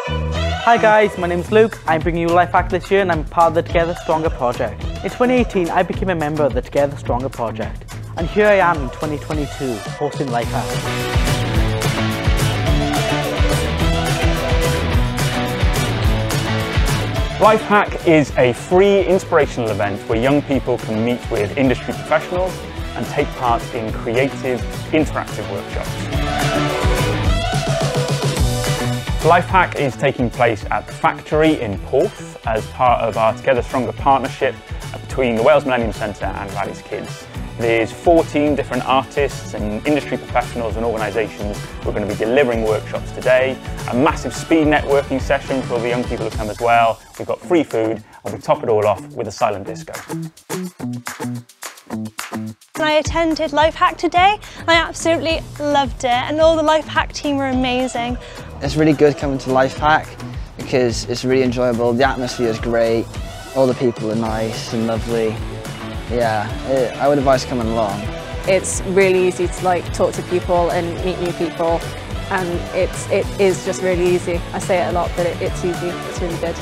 Hi guys, my name's Luke. I'm bringing you a life hack this year and I'm part of the Together Stronger project. In 2018, I became a member of the Together Stronger project. And here I am in 2022, hosting Life Hack. Life Hack is a free inspirational event where young people can meet with industry professionals and take part in creative, interactive workshops. Life Hack is taking place at the Factory in Porth as part of our Together Stronger partnership between the Wales Millennium Centre and Rally's Kids. There's 14 different artists and industry professionals and organisations who are going to be delivering workshops today. A massive speed networking session for all the young people who come as well. We've got free food and we top it all off with a silent disco. I attended Life Hack today and I absolutely loved it, and all the Life Hack team were amazing. It's really good coming to Life Hack because it's really enjoyable, the atmosphere is great, all the people are nice and lovely. Yeah, I would advise coming along. It's really easy to talk to people and meet new people, and it is just really easy. I say it a lot, but it's easy, it's really good.